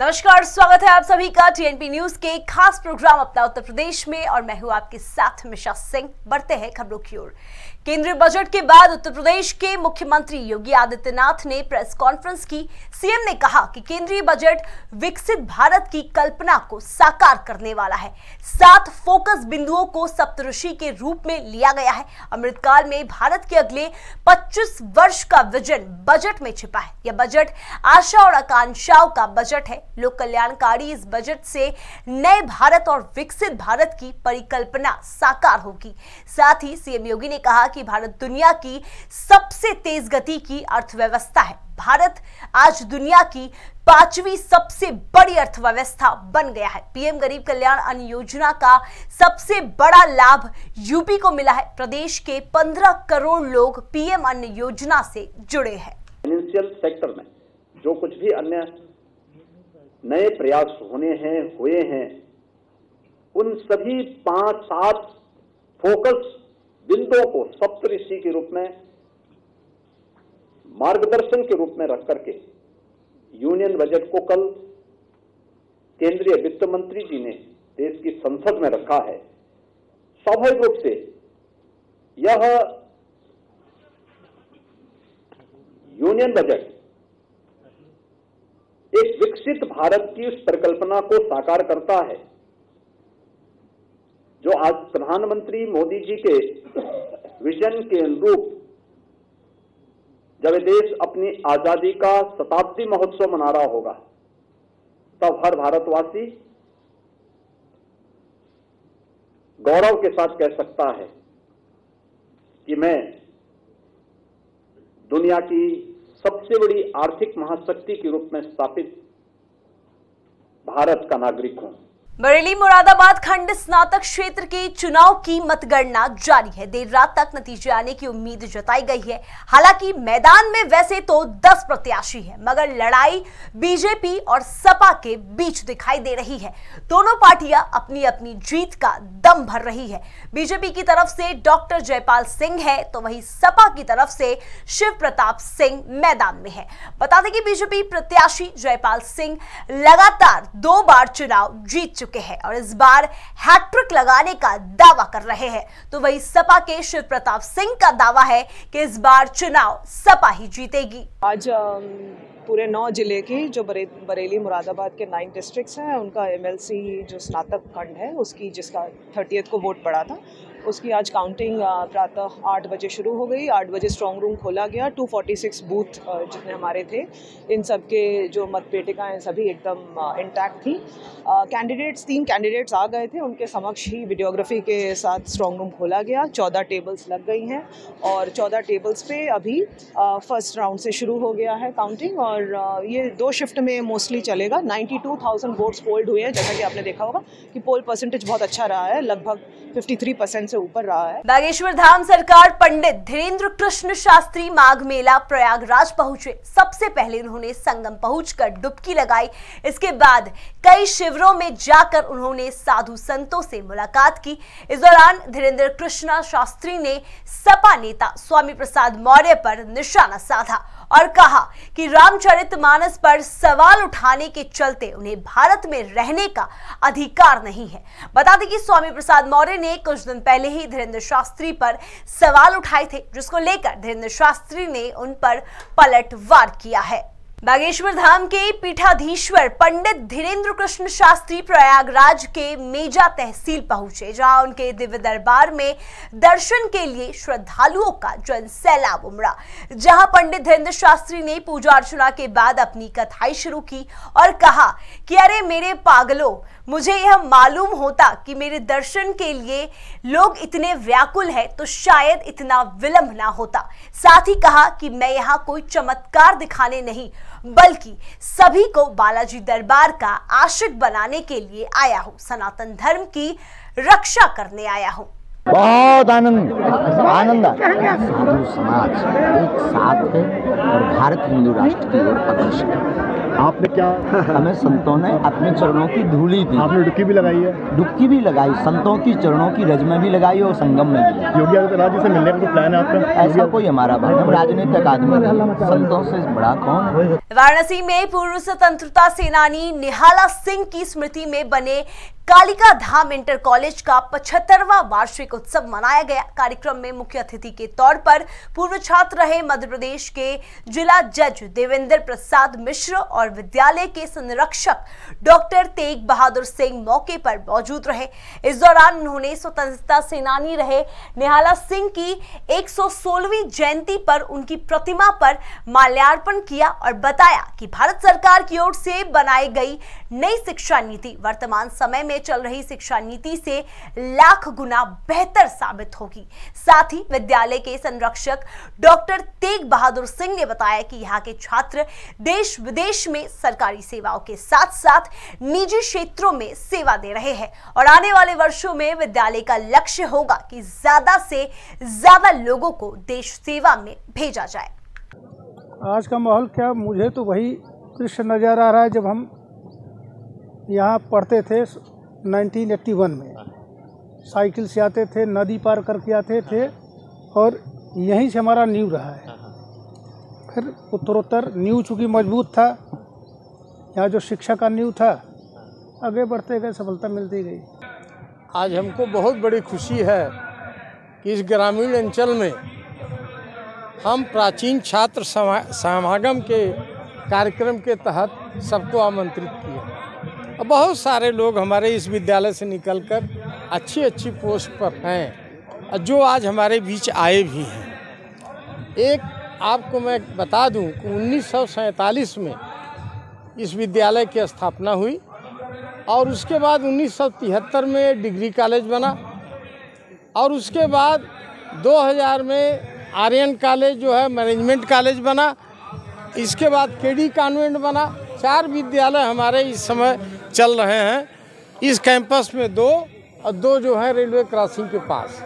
नमस्कार, स्वागत है आप सभी का टीएनपी न्यूज के खास प्रोग्राम अपना उत्तर प्रदेश में और मैं हूं आपके साथ मिशा सिंह। बढ़ते हैं खबरों की ओर। केंद्रीय बजट के बाद उत्तर प्रदेश के मुख्यमंत्री योगी आदित्यनाथ ने प्रेस कॉन्फ्रेंस की। सीएम ने कहा कि केंद्रीय बजट विकसित भारत की कल्पना को साकार करने वाला है। 7 फोकस बिंदुओं को सप्तऋषि के रूप में लिया गया है। अमृतकाल में भारत के अगले 25 वर्ष का विजन बजट में छिपा है। यह बजट आशा और आकांक्षाओं का बजट है। लोक कल्याणकारी इस बजट से नए भारत और विकसित भारत की परिकल्पना साकार होगी। साथ ही सीएम योगी ने कहा कि भारत दुनिया की सबसे तेज गति की अर्थव्यवस्था है। भारत आज दुनिया की 5वीं सबसे बड़ी अर्थव्यवस्था बन गया है। पीएम गरीब कल्याण अन्न योजना का सबसे बड़ा लाभ यूपी को मिला है। प्रदेश के 15 करोड़ लोग पीएम अन्न योजना से जुड़े हैं। फाइनेंशियल सेक्टर में जो कुछ भी अन्य नए प्रयास हुए हैं उन सभी 5-7 फोकस बिंदुओं को सप्तऋषि के रूप में मार्गदर्शन के रूप में रख करके यूनियन बजट को कल केंद्रीय वित्त मंत्री जी ने देश की संसद में रखा है। स्वाभाविक रूप से यह यूनियन बजट एक विकसित भारत की उस परिकल्पना को साकार करता है जो आज प्रधानमंत्री मोदी जी के विजन के अनुरूप जब देश अपनी आजादी का शताब्दी महोत्सव मना रहा होगा तब हर भारतवासी गौरव के साथ कह सकता है कि मैं दुनिया की सबसे बड़ी आर्थिक महाशक्ति के रूप में स्थापित भारत का नागरिक हूं। बरेली मुरादाबाद खंड स्नातक क्षेत्र के चुनाव की मतगणना जारी है। देर रात तक नतीजे आने की उम्मीद जताई गई है। हालांकि मैदान में वैसे तो 10 प्रत्याशी हैं, मगर लड़ाई बीजेपी और सपा के बीच दिखाई दे रही है। दोनों पार्टियां अपनी अपनी जीत का दम भर रही है। बीजेपी की तरफ से डॉक्टर जयपाल सिंह है तो वहीं सपा की तरफ से शिव प्रताप सिंह मैदान में है। बता दें कि बीजेपी प्रत्याशी जयपाल सिंह लगातार 2 बार चुनाव जीत चुके हैं और इस बार हैट्रिक लगाने का दावा कर रहे हैं। तो वही सपा के शिव प्रताप सिंह का दावा है कि इस बार चुनाव सपा ही जीतेगी। आज पूरे 9 जिले की जो बरेली मुरादाबाद के 9 डिस्ट्रिक्ट्स हैं उनका एमएलसी जो स्नातक खंड है उसकी जिसका 30th को वोट पड़ा था उसकी आज काउंटिंग प्रातः 8 बजे शुरू हो गई। 8 बजे स्ट्रॉन्ग रूम खोला गया। 246 बूथ जितने हमारे थे इन सब के जो मतपेटिकाएं सभी एकदम इंटैक्ट थी। कैंडिडेट्स 3 कैंडिडेट्स आ गए थे, उनके समक्ष ही वीडियोग्राफी के साथ स्ट्रॉन्ग रूम खोला गया। 14 टेबल्स लग गई हैं और 14 टेबल्स पे अभी फर्स्ट राउंड से शुरू हो गया है काउंटिंग और ये 2 शिफ्ट में मोस्टली चलेगा। 92,000 वोट्स पोल्ड हुए हैं। जैसा कि आपने देखा होगा कि पोल परसेंटेज बहुत अच्छा रहा है, लगभग 53% से ऊपर रहा है। बागेश्वर धाम सरकार पंडित धीरेन्द्र कृष्ण शास्त्री माघ मेला प्रयागराज पहुंचे। सबसे पहले उन्होंने संगम पहुंचकर डुबकी लगाई। इसके बाद कई शिविरों में जाकर उन्होंने साधु संतों से मुलाकात की। इस दौरान धीरेन्द्र कृष्ण शास्त्री ने सपा नेता स्वामी प्रसाद मौर्य पर निशाना साधा और कहा कि रामचरितमानस पर सवाल उठाने के चलते उन्हें भारत में रहने का अधिकार नहीं है। बता दें कि स्वामी प्रसाद मौर्य ने कुछ दिन पहले ही धीरेन्द्र शास्त्री पर सवाल उठाए थे, जिसको लेकर धीरेन्द्र शास्त्री ने उन पर पलटवार किया है। बागेश्वर धाम के पीठाधीश्वर पंडित धीरेन्द्र कृष्ण शास्त्री प्रयागराज के मेजा तहसील पहुंचे, जहां उनके दिव्य दरबार में दर्शन के लिए श्रद्धालुओं का जन सैलाब उमड़ा। जहां पंडित धीरेन्द्र शास्त्री ने पूजा अर्चना के बाद अपनी कथाएं शुरू की और कहा कि अरे मेरे पागलों, मुझे यह मालूम होता कि मेरे दर्शन के लिए लोग इतने व्याकुल हैं तो शायद इतना विलंब ना होता। साथ ही कहा कि मैं यहाँ कोई चमत्कार दिखाने नहीं बल्कि सभी को बालाजी दरबार का आशिक बनाने के लिए आया हूँ, सनातन धर्म की रक्षा करने आया हूँ। बहुत आनंद साधु समाज एक साथ है और भारत हिंदू राष्ट्र की ओर अग्रसर है। आपने क्या हमें संतों ने अपने चरणों की धूली दी। आपने डुबकी भी लगाई है? डुबकी भी लगाई, संतों की चरणों की रज में भी लगाई और संगम में भी। योगी आदित्यनाथ जी से मिलने का प्लान है आपका? ऐसा कोई हमारा बात, हम राजनीतिक आदमी नहीं, संतों से बड़ा कौन है। वाराणसी में पूर्व स्वतंत्रता सेनानी निहाला सिंह की स्मृति में बने कालिका धाम इंटर कॉलेज का 75वां वार्षिक उत्सव मनाया गया। कार्यक्रम में मुख्य अतिथि के तौर पर पूर्व छात्र रहे मध्य प्रदेश के जिला जज देवेंद्र प्रसाद मिश्र और विद्यालय के संरक्षक डॉक्टर तेग बहादुर सिंह मौके पर मौजूद रहे। इस दौरान उन्होंने स्वतंत्रता सेनानी रहे निहाला सिंह की 116वीं जयंती पर उनकी प्रतिमा पर माल्यार्पण किया और बताया कि भारत सरकार की ओर से बनाई गई नई शिक्षा नीति वर्तमान समय में चल रही शिक्षा नीति से लाख गुना बेहतर साबित होगी। साथ ही विद्यालय के संरक्षक डॉक्टर तेग बहादुर सिंह ने बताया कि यहाँ के छात्र देश विदेश में सरकारी सेवाओं के साथ साथ निजी क्षेत्रों में सेवा दे रहे हैं और आने वाले वर्षों में विद्यालय का लक्ष्य होगा कि ज्यादा से ज्यादा लोगों को देश सेवा में भेजा जाए। आज का माहौल क्या, मुझे तो वही दृश्य नजर आ रहा है जब हम यहाँ पढ़ते थे 1981 में। साइकिल से आते थे, नदी पार करके आते थे और यहीं से हमारा नींव रहा है। फिर उत्तरोत्तर नींव चूँकि मजबूत था, यहाँ जो शिक्षा का नींव था, आगे बढ़ते गए, सफलता मिलती गई। आज हमको बहुत बड़ी खुशी है कि इस ग्रामीण अंचल में हम प्राचीन छात्र समागम के कार्यक्रम के तहत सबको आमंत्रित किए। बहुत सारे लोग हमारे इस विद्यालय से निकलकर अच्छी अच्छी पोस्ट पर हैं, जो आज हमारे बीच आए भी हैं। एक आपको मैं बता दूं कि 1947 में इस विद्यालय की स्थापना हुई और उसके बाद 1973 में डिग्री कॉलेज बना और उसके बाद 2000 में आर्यन कॉलेज जो है मैनेजमेंट कॉलेज बना। इसके बाद केडी कॉन्वेंट बना। 4 विद्यालय हमारे इस समय चल रहे हैं। इस कैंपस में 2 और 2 जो है रेलवे क्रॉसिंग के पास।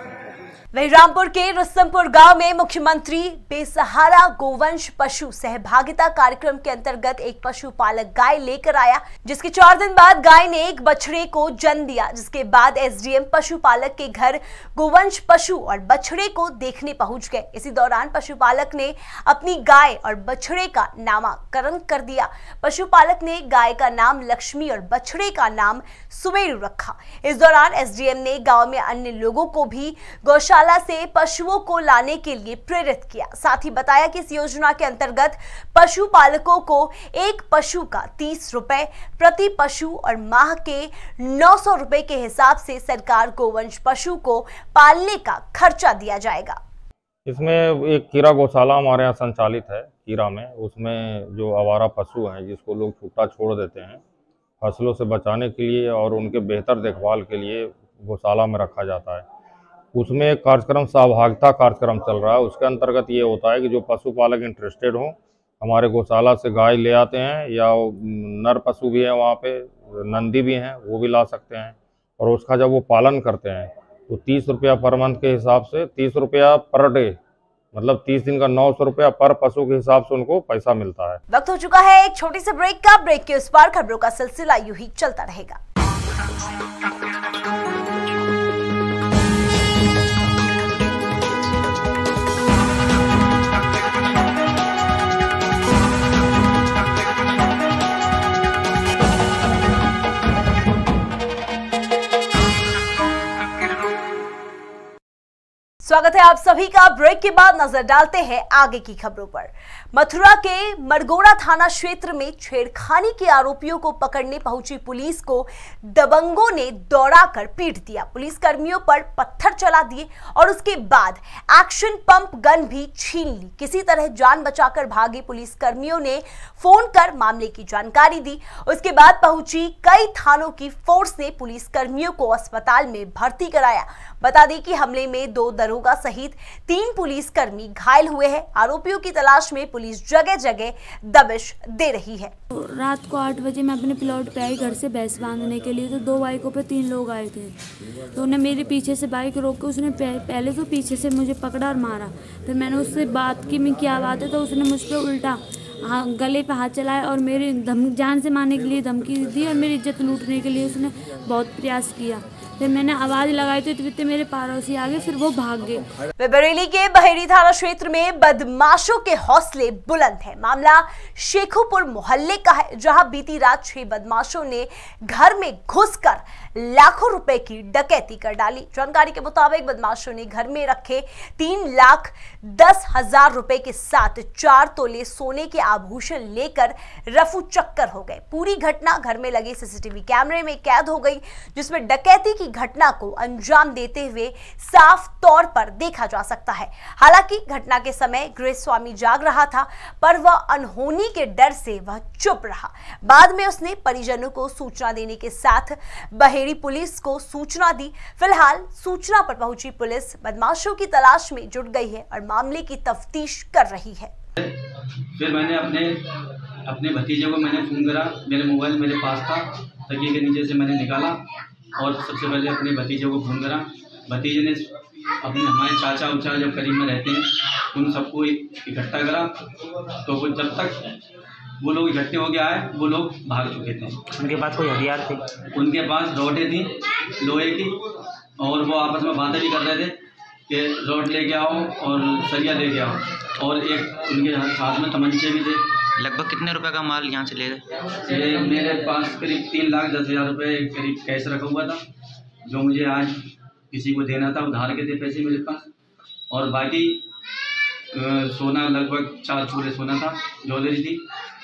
वहीं रामपुर के रुस्तमपुर गांव में मुख्यमंत्री बेसहारा गोवंश पशु सहभागिता कार्यक्रम के अंतर्गत एक पशुपालक गाय लेकर आया, जिसके 4 दिन बाद गाय ने एक बछड़े को जन्म दिया, जिसके बाद एसडीएम पशुपालक के घर गोवंश पशु और बछड़े को देखने पहुंच गए। इसी दौरान पशुपालक ने अपनी गाय और बछड़े का नामकरण कर दिया। पशुपालक ने गाय का नाम लक्ष्मी और बछड़े का नाम सुमेरु रखा। इस दौरान एसडीएम ने गाँव में अन्य लोगों को भी गौशाला से पशुओं को लाने के लिए प्रेरित किया। साथ ही बताया कि इस योजना के अंतर्गत पशुपालकों को एक पशु का 30 रुपए प्रति पशु और माह के 900 रुपए के हिसाब से सरकार गोवंश पशु को पालने का खर्चा दिया जाएगा। इसमें एक कीरा गौशाला हमारे यहाँ संचालित है कीरा में। उसमें जो आवारा पशु हैं जिसको लोग छूटा छोड़ देते हैं, फसलों से बचाने के लिए और उनके बेहतर देखभाल के लिए गौशाला में रखा जाता है। उसमें एक कार्यक्रम सहभागिता कार्यक्रम चल रहा है। उसके अंतर्गत ये होता है कि जो पशुपालक इंटरेस्टेड हों हमारे गौशाला से गाय ले आते हैं, या नर पशु भी हैं वहाँ पे, नंदी भी हैं, वो भी ला सकते हैं। और उसका जब वो पालन करते हैं तो 30 रुपया पर मंथ के हिसाब से 30 रुपया पर डे, मतलब 30 दिन का 900 रुपया पर पशु के हिसाब से उनको पैसा मिलता है। वक्त हो चुका है एक छोटी सी ब्रेक का। ब्रेक के उस पार खबरों का सिलसिला यूं ही चलता रहेगा। स्वागत है आप सभी का। ब्रेक के बाद नजर डालते हैं आगे की खबरों पर। मथुरा के मरगोड़ा थाना क्षेत्र में छेड़खानी के आरोपियों को पकड़ने पहुंची पुलिस को दबंगों ने दौड़ाकर पीट दिया। पुलिस कर्मियों पर पत्थर चला दिए और उसके बाद एक्शन पंप गन भी छीन ली। किसी तरह जान बचाकर भागे पुलिस कर्मियों ने फोन कर मामले की जानकारी दी। उसके बाद पहुंची कई थानों की फोर्स ने पुलिस कर्मियों को अस्पताल में भर्ती कराया। बता दें कि हमले में 2 दरोगा सहित सहित 3 पुलिसकर्मी घायल हुए हैं। आरोपियों की तलाश में पुलिस जगह जगह दबिश दे रही है। रात को 8 बजे मैं अपने प्लॉट पे आई घर से भैंस बांधने के लिए, तो 2 बाइकों पे 3 लोग आए थे। तो उन्हें मेरे पीछे से बाइक रोक के उसने पहले तो पीछे से मुझे पकड़ा और मारा। फिर मैंने उससे बात की मैं क्या बात है, तो उसने मुझ पर उल्टा गले पे हाथ चलाया और मेरी जान से मारने के लिए धमकी दी और मेरी इज्जत लूटने के लिए उसने बहुत प्रयास किया। फिर मैंने आवाज़ लगाई तो इतने मेरे पड़ोसी आ गए, फिर वो भाग गए। बरेली के बहेड़ी थाना क्षेत्र में बदमाशों के हौसले बुलंद है। मामला शेखुपुर मोहल्ले का है, जहां बीती रात 6 बदमाशों ने घर में घुसकर लाखों रुपए की डकैती कर डाली। जानकारी के मुताबिक बदमाशों ने घर में रखे 3,10,000 रुपए के साथ 4 तोले सोने के आभूषण लेकर रफू चक्कर हो गए। पूरी घटना घर में लगे सीसीटीवी कैमरे में कैद हो गई, जिसमें डकैती की घटना को अंजाम देते हुए साफ तौर पर देखा जा सकता है। हालांकि घटना के समय गृह स्वामी जाग रहा था, पर वह अनहोनी के डर से वह चुप रहा। बाद में उसने परिजनों को सूचना देने के साथ बहेड़ी पुलिस को सूचना दी। फिलहाल सूचना पर पहुंची पुलिस बदमाशों की तलाश में जुट गई है और मामले की तफ्तीश कर रही है। फिर मैंने अपने भतीजे को मैंने फोन करा, मेरे मोबाइल मेरे पास था, तकिए के नीचे से मैंने निकाला और सबसे पहले अपने भतीजे को फ़ोन करा। भतीजे ने अपने हमारे चाचा उचा जब करीब में रहते हैं उन सबको इकट्ठा करा, तो वो जब तक वो लोग इकट्ठे हो गया है वो लोग भाग चुके थे। उनके पास कोई हथियार थे? उनके पास रॉडें थी लोहे की, और वो आपस में बातें भी कर रहे थे कि रॉड लेके आओ और सरिया लेके आओ, और एक उनके हाथ में तमंचे भी थे। लगभग कितने रुपए का माल यहाँ से ले गए? ये मेरे पास करीब 3,10,000 रुपये करीब कैश रखा हुआ था, जो मुझे आज किसी को देना था, उधार के थे पैसे मेरे पास, और बाकी सोना लगभग 4 तोले सोना था, ज्वेलरी थी,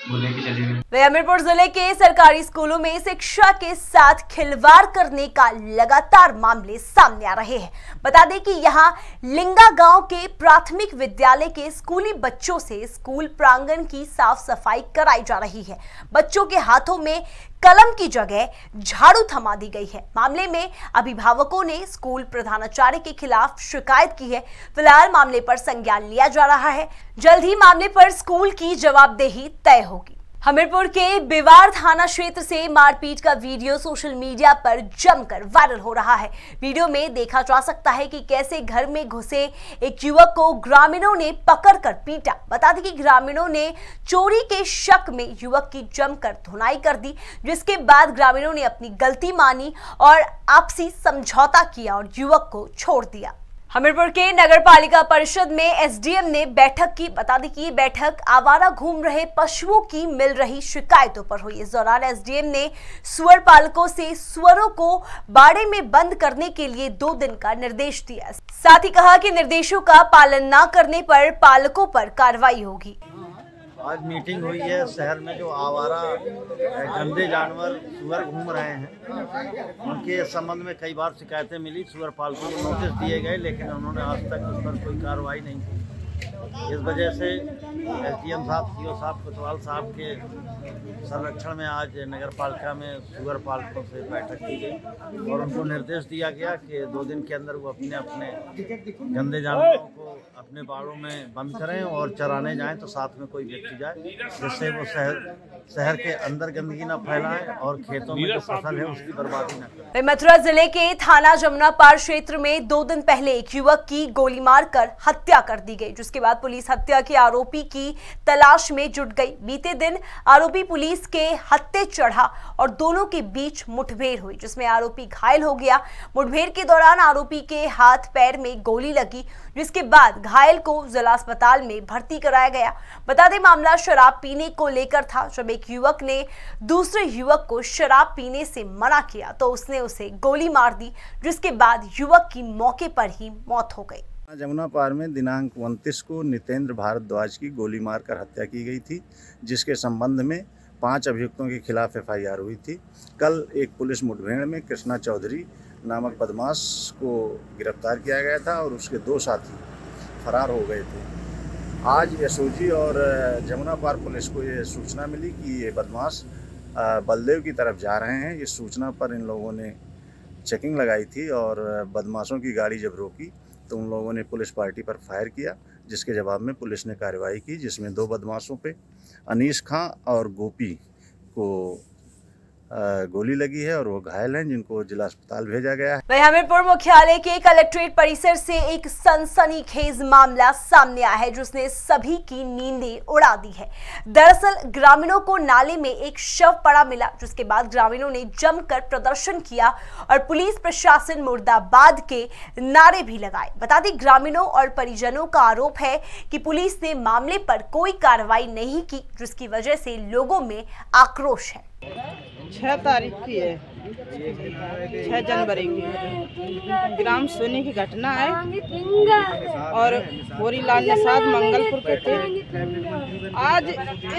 वो लेके चले गए। हमीरपुर जिले के सरकारी स्कूलों में शिक्षा के साथ खिलवाड़ करने का लगातार मामले सामने आ रहे हैं। बता दें कि यहां लिंगा गांव के प्राथमिक विद्यालय के स्कूली बच्चों से स्कूल प्रांगण की साफ सफाई कराई जा रही है। बच्चों के हाथों में कलम की जगह झाड़ू थमा दी गई है। मामले में अभिभावकों ने स्कूल प्रधानाचार्य के खिलाफ शिकायत की है। फिलहाल मामले पर संज्ञान लिया जा रहा है। जल्द ही मामले पर स्कूल की जवाबदेही तय होगी। हमीरपुर के बिवार थाना क्षेत्र से मारपीट का वीडियो सोशल मीडिया पर जमकर वायरल हो रहा है। वीडियो में देखा जा सकता है कि कैसे घर में घुसे एक युवक को ग्रामीणों ने पकड़कर पीटा। बता दें कि ग्रामीणों ने चोरी के शक में युवक की जमकर धुनाई कर दी, जिसके बाद ग्रामीणों ने अपनी गलती मानी और आपसी समझौता किया और युवक को छोड़ दिया। हमीरपुर के नगर पालिका परिषद में एसडीएम ने बैठक की। बता दें कि ये बैठक आवारा घूम रहे पशुओं की मिल रही शिकायतों पर हुई। इस दौरान एसडीएम ने सुअर पालकों से सुअरों को बाड़े में बंद करने के लिए 2 दिन का निर्देश दिया। साथ ही कहा कि निर्देशों का पालन न करने पर पालकों पर कार्रवाई होगी। आज मीटिंग हुई है शहर में, जो आवारा गंदे जानवर सुअर घूम रहे हैं उनके संबंध में कई बार शिकायतें मिली। सुअर पालकों को नोटिस दिए गए, लेकिन उन्होंने आज तक उस पर कोई कार्रवाई नहीं की। इस वजह से एसडीएम साहब, सीओ साहब, कोतवाल साहब के संरक्षण में आज नगर पालिका में सुअर पालकों से बैठक की गई और उनको निर्देश दिया गया कि 2 दिन के अंदर वो अपने अपने गंदे जानवरों को अपने बाड़ों में बंद करें और चराने जाएं, तो साथ में कोई व्यक्ति जाए, जिससे वो शहर के अंदर गंदगी न फैलाएं और खेतों में जो फसल है उसकी बर्बादी न करें। मथुरा जिले के थाना जमुना पार क्षेत्र में 2 दिन पहले एक युवक की गोली मारकर हत्या कर दी गई, जिसके बाद पुलिस हत्या के आरोपी की तलाश में जुट गई। बीते दिन आरोपी पुलिस के हत्थे चढ़ा और दोनों के बीच मुठभेड़ हुई, जिसमें आरोपी घायल हो गया। मुठभेड़ के दौरान आरोपी के हाथ पैर में गोली लगी, जिसके बाद घायल को जिला अस्पताल में भर्ती कराया गया। बता दें मामला शराब पीने को लेकर था। जब एक युवक ने दूसरे युवक को शराब पीने से मना किया तो उसने उसे गोली मार दी, जिसके बाद युवक की मौके पर ही मौत हो गई। जमुना पार में दिनांक 29 को नितेंद्र भारद्वाज की गोली मारकर हत्या की गई थी, जिसके संबंध में 5 अभियुक्तों के खिलाफ एफआईआर हुई थी। कल एक पुलिस मुठभेड़ में कृष्णा चौधरी नामक बदमाश को गिरफ्तार किया गया था और उसके 2 साथी फरार हो गए थे। आज एसओजी और जमुना पार पुलिस को ये सूचना मिली कि ये बदमाश बलदेव की तरफ जा रहे हैं। इस सूचना पर इन लोगों ने चेकिंग लगाई थी और बदमाशों की गाड़ी जब रोकी तो उन लोगों ने पुलिस पार्टी पर फायर किया, जिसके जवाब में पुलिस ने कार्रवाई की, जिसमें 2 बदमाशों पे अनीस खां और गोपी को गोली लगी है और वो घायल हैं, जिनको जिला अस्पताल भेजा गया है। वहीं हमीरपुर मुख्यालय के कलेक्ट्रेट परिसर से एक सनसनीखेज मामला सामने आया है, जिसने सभी की नींदें उड़ा दी है। दरअसल ग्रामीणों को नाले में एक शव पड़ा मिला, जिसके बाद ग्रामीणों ने जमकर प्रदर्शन किया और पुलिस प्रशासन मुर्दाबाद के नारे भी लगाए। बता दें, ग्रामीणों और परिजनों का आरोप है कि पुलिस ने मामले पर कोई कार्रवाई नहीं की, जिसकी वजह से लोगों में आक्रोश है। 6 तारीख की है, 6 जनवरी की ग्राम सोनी की घटना है और होरीलाल निषाद मंगलपुर के थे। आज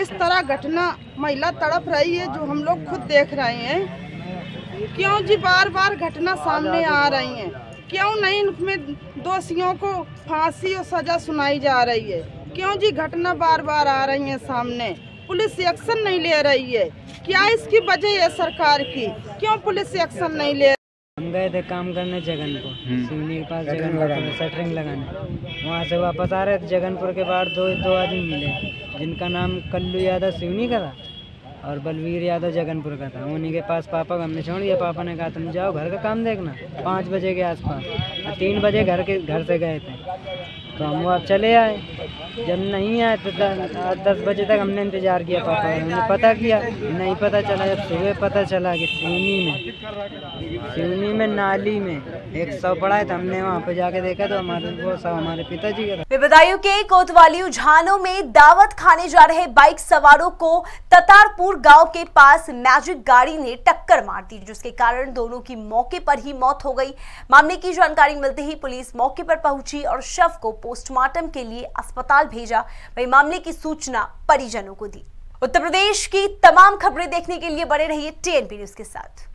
इस तरह घटना महिला तड़प रही है, जो हम लोग खुद देख रहे हैं। क्यों जी बार बार घटना सामने आ रही है? क्यों नहीं इनमें दोषियों को फांसी और सजा सुनाई जा रही है? क्यों जी घटना बार बार आ रही है सामने? पुलिस एक्शन नहीं ले रही है। क्या इसकी वजह है सरकार की? क्यों पुलिस एक्शन नहीं ले? हम गए थे काम करने जगनपुर, सिवनी के पास जगनपुर शटरिंग लगाने। वहाँ से वापस आ रहे थे, जगनपुर के बाहर दो आदमी मिले, जिनका नाम कल्लू यादव सिवनी का था और बलवीर यादव जगनपुर का था। उन्हीं के पास पापा को हमने छोड़ दिया। पापा ने कहा तुम जाओ घर का काम देखना। 5 बजे के आसपास, 3 बजे घर से गए थे, तो हम वो चले आए। जब नहीं आए तो 10 बजे तक हमने इंतज़ार किया। पापा ने उन्हें पता किया, नहीं पता चला। जब सुबह पता चला कि सिवनी में नाली में एक शव पड़ा है, तो हमने वहाँ पे जाके देखा तो वो शव हमारे पिताजी का था। बदायूं के कोतवाली उझानों में दावत खाने जा रहे बाइक सवारों को ततारपुर गांव के पास मैजिक गाड़ी ने टक्कर मार दी, जिसके कारण दोनों की मौके पर ही मौत हो गई। मामले की जानकारी मिलते ही पुलिस मौके पर पहुंची और शव को पोस्टमार्टम के लिए अस्पताल भेजा। वहीं मामले की सूचना परिजनों को दी। उत्तर प्रदेश की तमाम खबरें देखने के लिए बने रहिए TNP न्यूज के साथ।